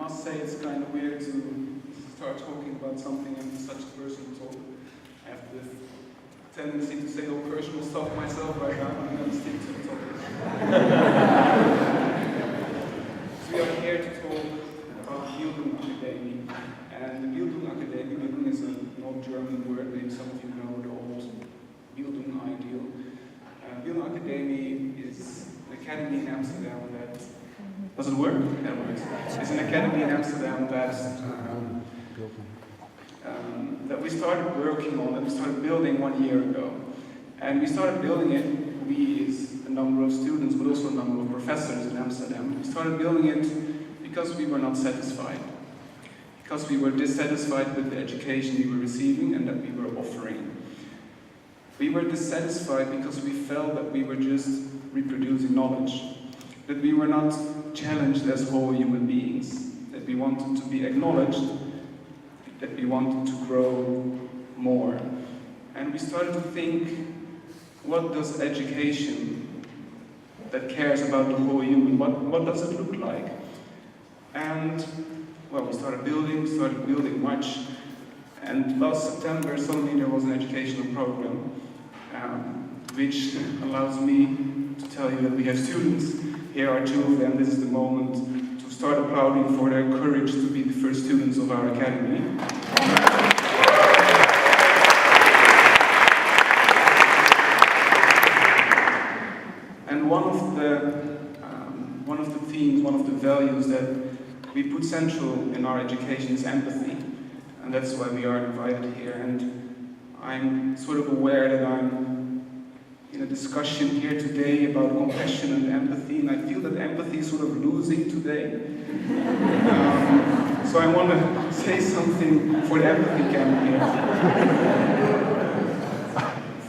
must say it's kind of weird to start talking about something in such a personal talk. I have this tendency to say all personal stuff myself right now, and I'm going to stick to the topic. So we are here to talk about Bildung Academie. And the Bildung Academie, Bildung is an old German word, maybe some of you know the old Bildung ideal. Bildung Academie is an academy in Amsterdam that... Does it work? Yeah, it works. It's an academy in Amsterdam that we started working on, that we started building 1 year ago. And we started building it, we is a number of students, but also a number of professors in Amsterdam. We started building it because we were not satisfied. Because we were dissatisfied with the education we were receiving and that we were offering. We were dissatisfied because we felt that we were just reproducing knowledge. That we were not challenged as whole human beings. That we wanted to be acknowledged. That we wanted to grow more. And we started to think, what does education that cares about the whole human, what does it look like? And, well, we started building much. And last September, suddenly there was an educational program which allows me to tell you that we have students. Here are 2 of them. This is the moment to start applauding for their courage to be the first students of our academy. And one of the themes, one of the values that we put central in our education is empathy. And that's why we are invited here. And I'm sort of aware that I'm in a discussion here today about compassion and empathy, and I feel that empathy is sort of losing today. So I want to say something for the empathy camp here.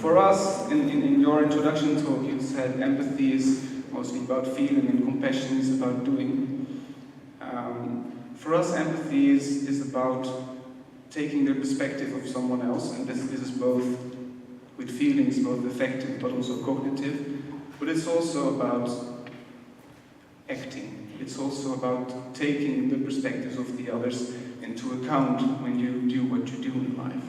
For us, in your introduction talk, you said empathy is mostly about feeling and compassion is about doing. For us, empathy is about taking the perspective of someone else, and this is both with feelings, both affective but also cognitive, but it's also about acting. It's also about taking the perspectives of the others into account when you do what you do in life.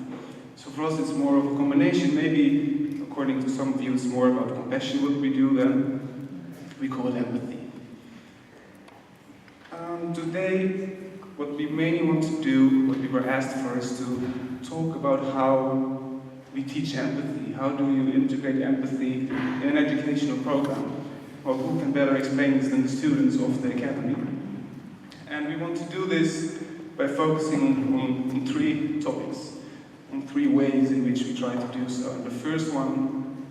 So for us it's more of a combination, maybe according to some of you it's more about compassion what we do, then we call it empathy. Today, what we mainly want to do, what we were asked for, is to talk about how we teach empathy. How do you integrate empathy in an educational program? Well, who can better explain this than the students of the academy? And we want to do this by focusing on 3 topics, on 3 ways in which we try to do so. And the first one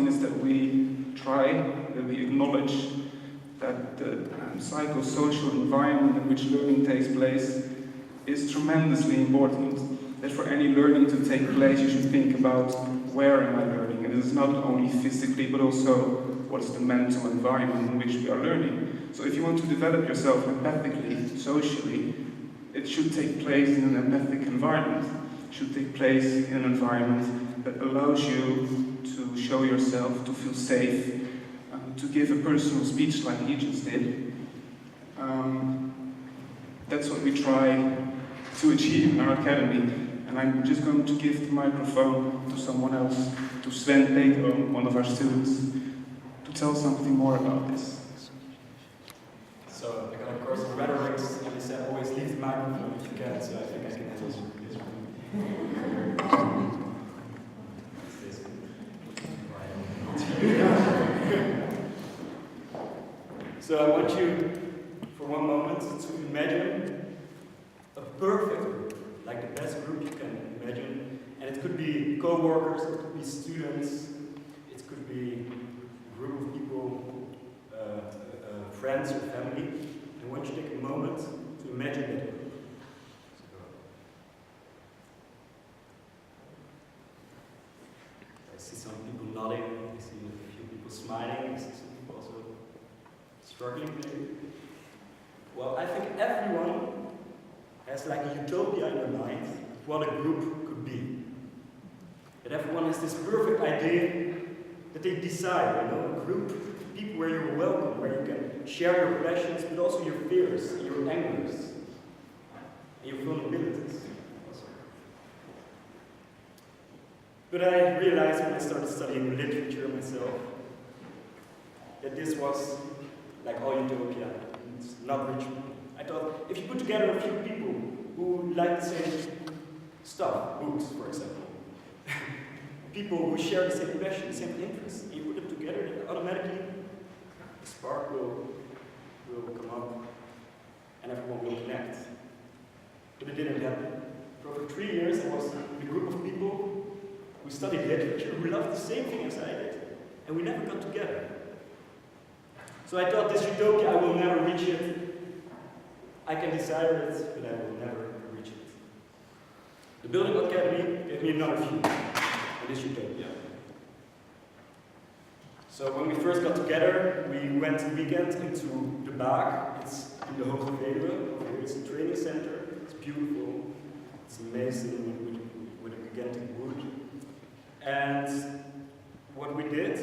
is that we acknowledge that the psychosocial environment in which learning takes place is tremendously important. That for any learning to take place, you should think about where am I learning? And this is not only physically, but also what's the mental environment in which we are learning. So if you want to develop yourself empathically, socially, it should take place in an empathic environment. It should take place in an environment that allows you to show yourself, to feel safe, to give a personal speech like he just did. That's what we try to achieve in our academy. And I'm just going to give the microphone to someone else, to Sven Peter, one of our students, to tell something more about this. So, of course, the rhetorics, they said always leave the microphone if you can, so I think I can handle this So I want you, for one moment, to imagine a perfect group, like the best group you can imagine. And it could be co-workers, it could be students, it could be a group of people, friends or family. I want you to take a moment to imagine that group. I see some people nodding, I see a few people smiling, I see some people also struggling maybe. Well, I think everyone has like a utopia in their mind of what a group could be. That everyone has this perfect idea that they desire, a group of people where you're welcome, where you can share your passions, but also your fears, your angers, and your vulnerabilities. But I realized when I started studying literature myself, that this was like all utopia, it's not rich people. I thought, if you put together a few people who like the same stuff, books for example, people who share the same passion, the same interests, and you put them together, then automatically a spark will come up and everyone will connect. But it didn't happen. For over 3 years I was with a group of people who studied literature, who loved the same thing as I did, and we never got together. So I thought, this utopia, I will never reach it. I can desire it, but I will never reach it. The Bildung Academie gave me another view of this utopia. So when we first got together, we went a weekend into the Baak. It's in the Hoge Veluwe. It's a training center. It's beautiful. It's amazing with a gigantic wood. And what we did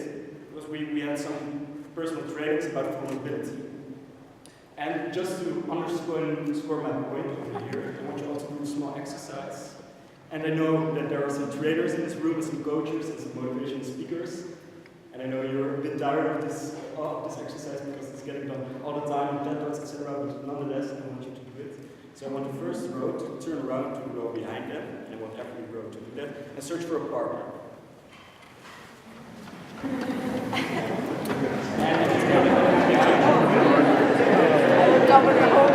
was we had some personal trainings about vulnerability. And just to underscore my point over here, I want you all to do a small exercise. And I know that there are some trainers in this room, and some coaches, and some motivational speakers. And I know you're a bit tired of this exercise because it's getting done all the time in TED Talks, etc. But nonetheless, I want you to do it. So I want the first row to turn around to the row behind them, and I want every row to do that, and search for a partner. And if you cover the whole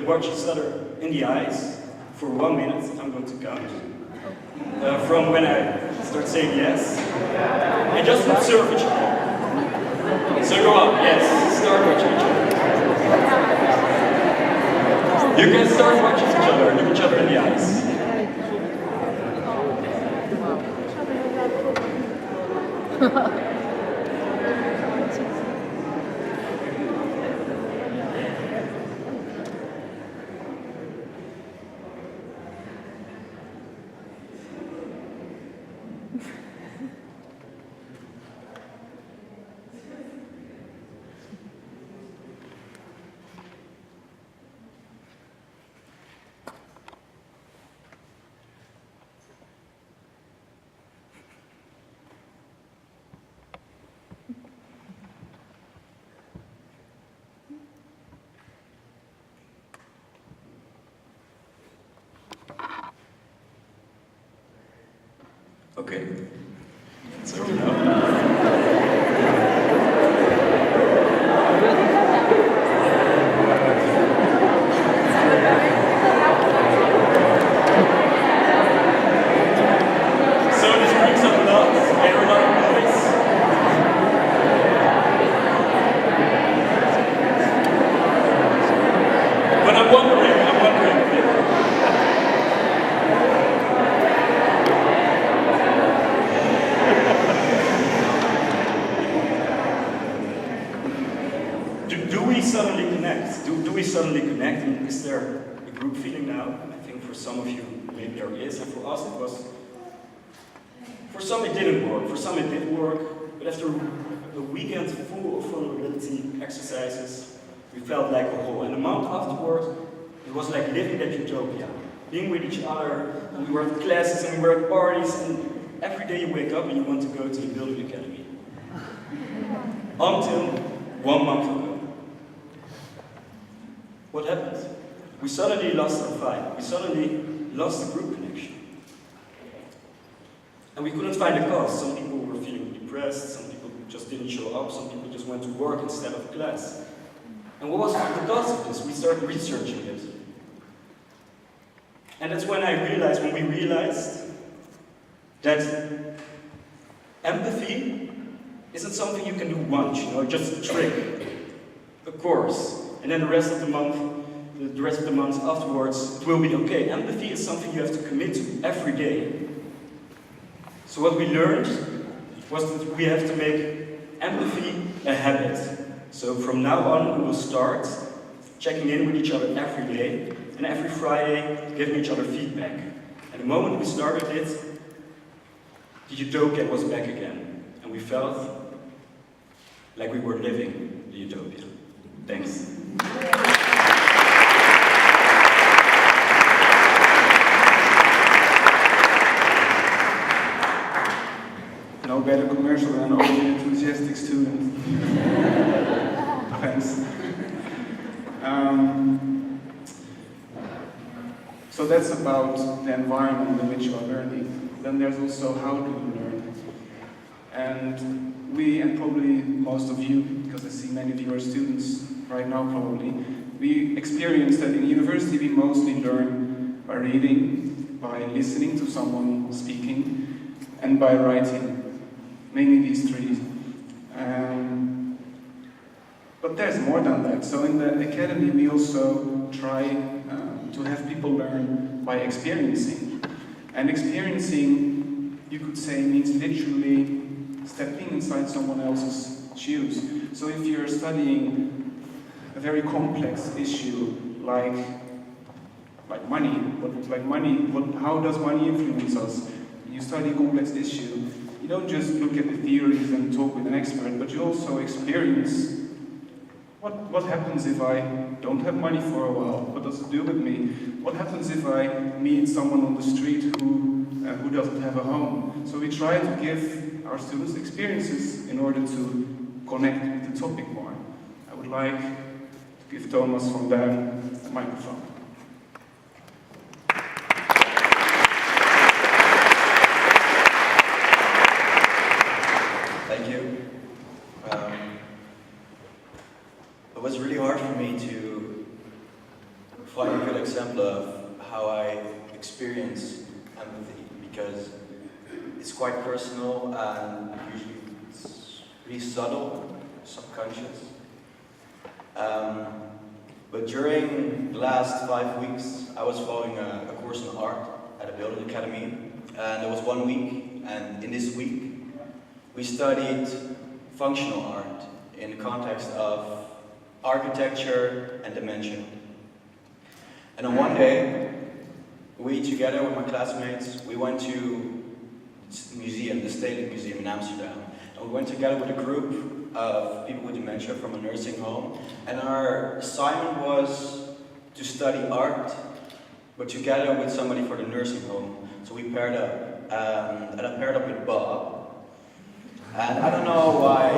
watch each other in the eyes for 1 minute. I'm going to count from when I start saying yes, and just observe each other. So go up, yes, start watching each other. You can start watching each other, look each other in the eyes. Okay, so this brings up a lot, noise. But I'm wondering. Do we suddenly connect? And is there a group feeling now? I think for some of you, maybe there is, and for us it was. For some it didn't work, for some it did work, but after a weekend full of vulnerability exercises, we felt like a whole. And a month afterwards, it was like living that utopia. Being with each other, and we were at classes and we were at parties, and every day you wake up and you want to go to the Bildung Academie. Until 1 month ago. What happened? We suddenly lost our vibe. We suddenly lost the group connection. And we couldn't find a cause. Some people were feeling depressed, some people just just didn't show up, some people just went to work instead of class. And what was the cause of this? We started researching it. And that's when we realized that empathy isn't something you can do once, just a trick, a course, and then the rest of the months afterwards, it will be okay. Empathy is something you have to commit to every day. So what we learned was that we have to make empathy a habit. So from now on, we will start checking in with each other every day, and every Friday giving each other feedback. And the moment we started it, the utopia was back again. And we felt like we were living the utopia. Thanks. No better commercial than an overly enthusiastic student. Thanks. So that's about the environment in which you are learning. Then there's also how do you learn. And we, and probably most of you, because I see many of you are students right now probably, we experience that in university we mostly learn by reading, by listening to someone speaking, and by writing. Mainly these three. But there's more than that. So in the academy we also try to have people learn by experiencing. And experiencing, you could say, means literally stepping inside someone else's shoes. So if you're studying a very complex issue like money, how does money influence us? You study a complex issue, you don't just look at the theories and talk with an expert, but you also experience what happens if I don't have money for a while? What does it do with me? What happens if I meet someone on the street who doesn't have a home? So we try to give our students experiences in order to connect with the topic more. I would like to give Thomas from there the microphone. Thank you. It was really hard for me to find a good example of how I experience empathy because it's quite personal and usually it's really subtle, subconscious. But during the last 5 weeks, I was following a course in art at the Bildung Academie, and there was 1 week, and in this week, we studied functional art in the context of architecture and dimension. And on one day, we together with my classmates, we went to the museum, the Stedelijk Museum in Amsterdam. And we went together with a group of people with dementia from a nursing home. And our assignment was to study art, but together with somebody for the nursing home. So we paired up, and I paired up with Bob. And I don't know why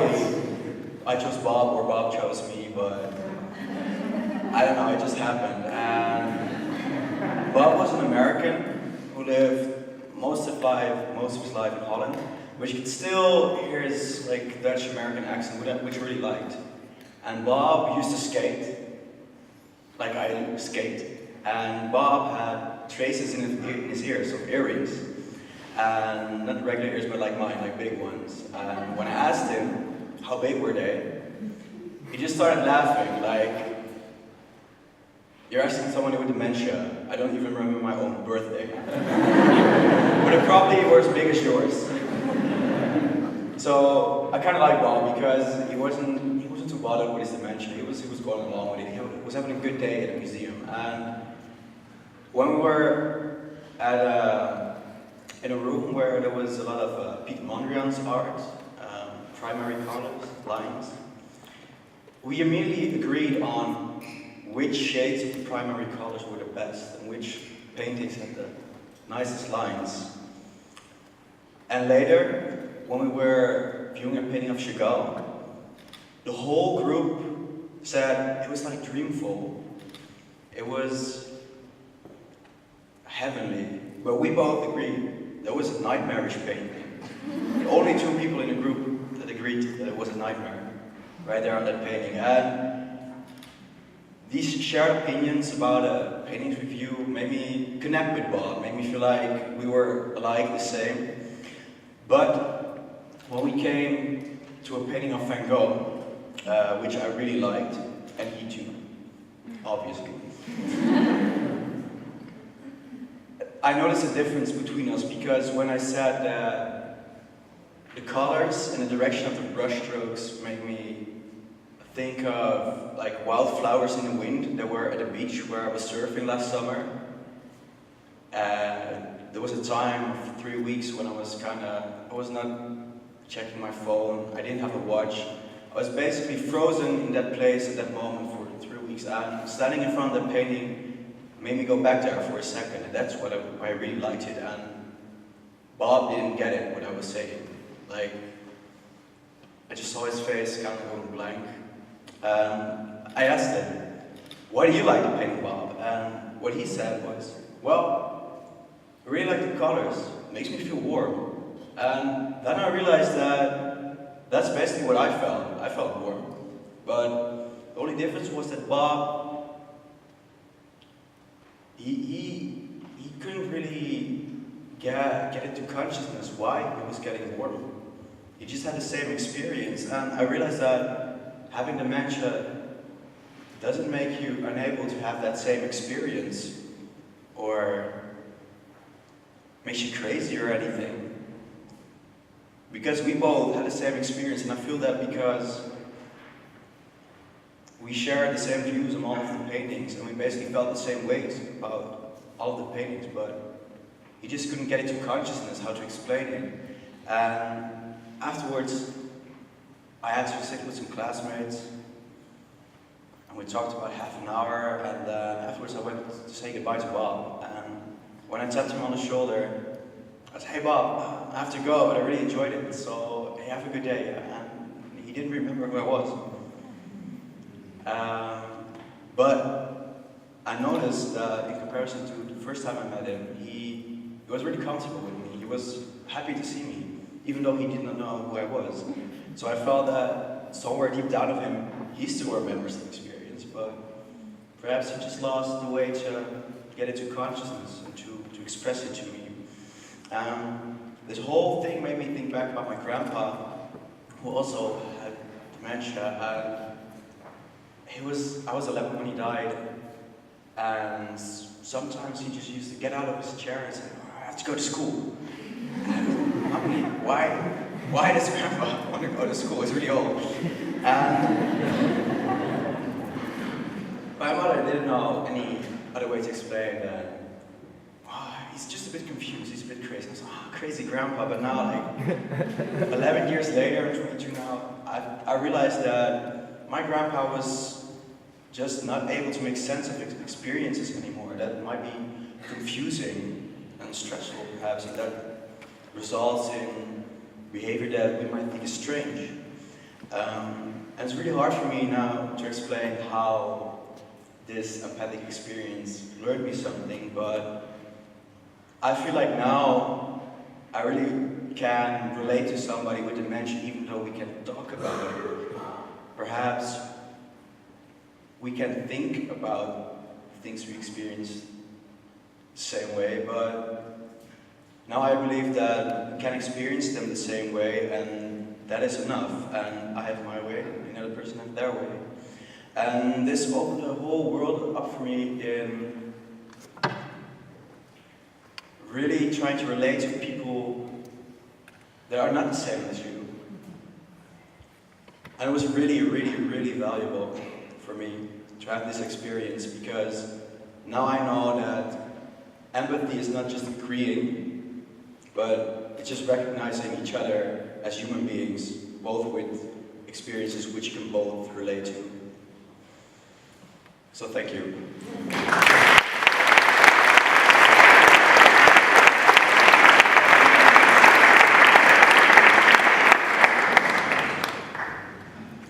I chose Bob or Bob chose me, but I don't know, it just happened. And Bob was an American who lived most of his life in Holland, but you could still hear his Dutch-American accent, which I really liked. And Bob used to skate, like I skate, and Bob had traces in his ears, so earrings. And not regular ears, but like mine, like big ones. And when I asked him, how big were they? He just started laughing, like, you're asking someone with dementia. I don't even remember my own birthday. But it probably were as big as yours. So I kind of like Bob because he wasn't too bothered with his dementia. He was going along with it. He was having a good day at the museum. And when we were in a room where there was a lot of Piet Mondrian's art, primary colors, lines, we immediately agreed on which shades of the primary colors were the best and which paintings had the nicest lines. And later, when we were viewing a painting of Chagall, the whole group said it was like dreamful. It was heavenly. But we both agreed that was a nightmarish painting. Only 2 people in the group that agreed that it was nightmare, right there on that painting. And these shared opinions about a painting review made me connect with Bob, made me feel like we were alike, the same. But when we came to a painting of Van Gogh, which I really liked, and he too, obviously, I noticed a difference between us, because when I said that the colors and the direction of the brushstrokes made me think of like wildflowers in the wind that were at a beach where I was surfing last summer. There was a time of 3 weeks when I was not checking my phone, I didn't have a watch. I was basically frozen in that place at that moment for 3 weeks, and standing in front of the painting made me go back there for a second, and that's what I really liked it. And Bob didn't get it, what I was saying. Like, I just saw his face kind of going blank. I asked him, why do you like the painting, Bob? And what he said was, well, I really like the colors, it makes me feel warm. And then I realized that that's basically what I felt. I felt warm. But the only difference was that Bob, he couldn't really get into consciousness why he was getting warm. He just had the same experience, and I realized that having dementia doesn't make you unable to have that same experience or makes you crazy or anything. Because we both had the same experience, and I feel that because we shared the same views on all of the paintings, and we basically felt the same ways about all of the paintings, but he just couldn't get into consciousness how to explain it. And afterwards, I had to sit with some classmates, and we talked about half an hour, and afterwards I went to say goodbye to Bob. And when I tapped him on the shoulder, I said, hey Bob, I have to go, but I really enjoyed it, so hey, have a good day. And he didn't remember who I was. But I noticed that in comparison to the first time I met him, he was really comfortable with me. He was happy to see me, even though he did not know who I was. So I felt that somewhere deep down of him, he still remembers the experience, but perhaps he just lost the way to get into consciousness and to express it to me. This whole thing made me think back about my grandpa, who also had dementia. I was 11 when he died, and sometimes he just used to get out of his chair and say, oh, I have to go to school. And Mommy, why does Grandpa want to go to school? He's really old. And my mother didn't know any other way to explain that. Oh, he's just a bit confused, he's a bit crazy. I was like, oh, crazy Grandpa, but now, like, 11 years later, I'm 22 now, I realized that my grandpa was just not able to make sense of experiences anymore. That might be confusing and stressful perhaps, and that results in behavior that we might think is strange. And it's really hard for me now to explain how this empathic experience learned me something, but I feel like now I really can relate to somebody with dementia even though we can't talk about it. Perhaps we can think about things we experience the same way, but now I believe that we can experience them the same way, and that is enough. And I have my way, another person has their way. And this opened the whole world up for me in really trying to relate to people that are not the same as you. And it was really, really, really valuable for me to have this experience, because now I know that empathy is not just agreeing, but it's just recognizing each other as human beings, both with experiences which you can both relate to. So thank you.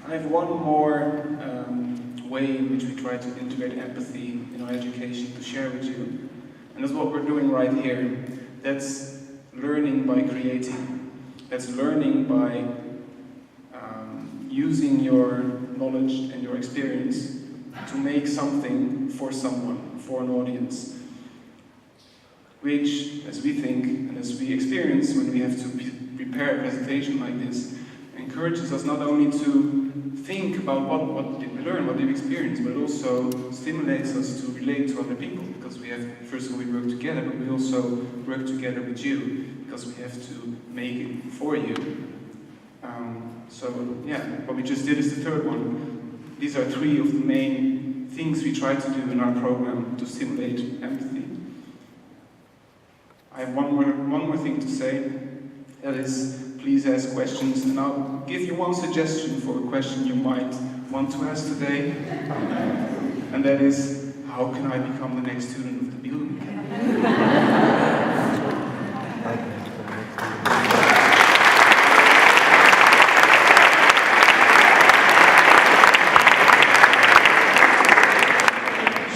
I have one more way in which we try to integrate empathy in our education to share with you. And that's what we're doing right here. That's learning by creating. That's learning by using your knowledge and your experience to make something for someone, for an audience, which, as we think and as we experience when we have to prepare a presentation like this, encourages us not only to think about what did we learn, what did we experience, but it also stimulates us to relate to other people, because we have, first of all, we work together, but we also work together with you, because we have to make it for you. So yeah, what we just did is the third one. These are three of the main things we try to do in our program to stimulate empathy. I have one more thing to say, that is, please ask questions, and I'll give you one suggestion for a question you might want to ask today, and that is, how can I become the next student of the Bildung Academie?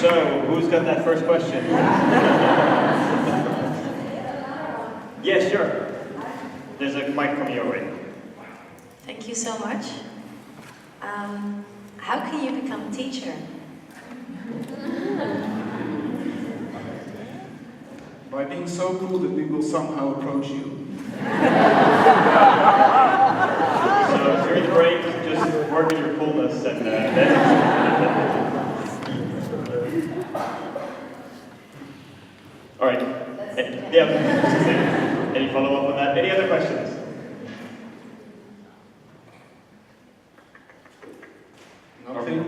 So, who's got that first question? Yes, sure. There's a mic coming your way. Thank you so much. How can you become a teacher? By being so cool that we will somehow approach you. So during the break, just work on your coolness and then... All right. Yeah. Any follow-up on that? Any other questions? Nothing?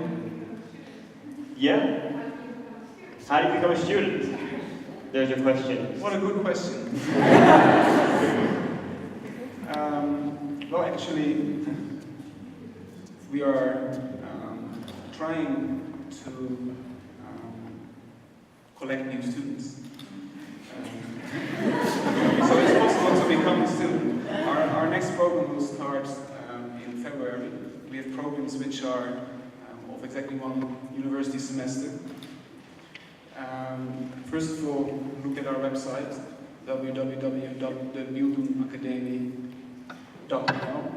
Yeah? How do you become a student? There's your question. What a good question. Well, actually, we are trying to collect new students. So it's possible to become a student. Our next program will start in February. We have programs which are of exactly one university semester. First of all, look at our website, www.thebildungacademie.nl.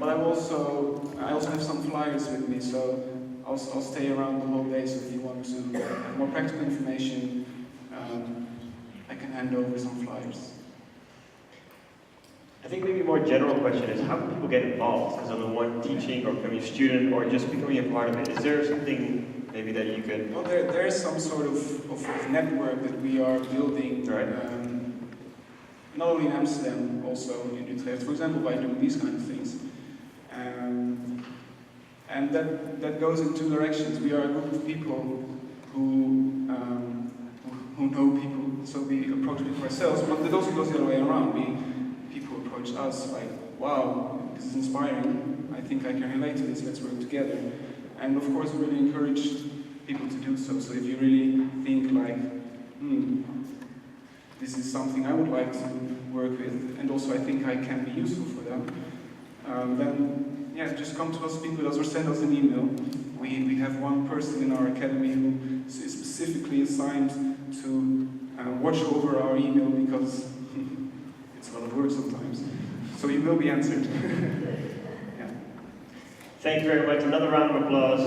But I also have some flyers with me, so I'll stay around the whole day, so if you want to have more practical information, I can hand over some flyers. I think maybe a more general question is, how can people get involved? Because on the one, teaching or becoming a student or just becoming a part of it, is there something maybe that you could... Well, there is some sort of network that we are building, right. Not only in Amsterdam, also in Utrecht, for example, by doing these kind of things. And that goes in two directions. We are a group of people who know people, so we approach people ourselves, but it also goes the other way around. People approach us like, wow, this is inspiring, I think I can relate to this, let's work together. And of course, we really encourage people to do so. So if you really think like, this is something I would like to work with, and also I think I can be useful for them, then yeah, just come to us, speak with us, or send us an email. We have one person in our academy who is specifically assigned to watch over our email, because it's a lot of work sometimes. So you will be answered. Yeah. Thank you very much. Another round of applause.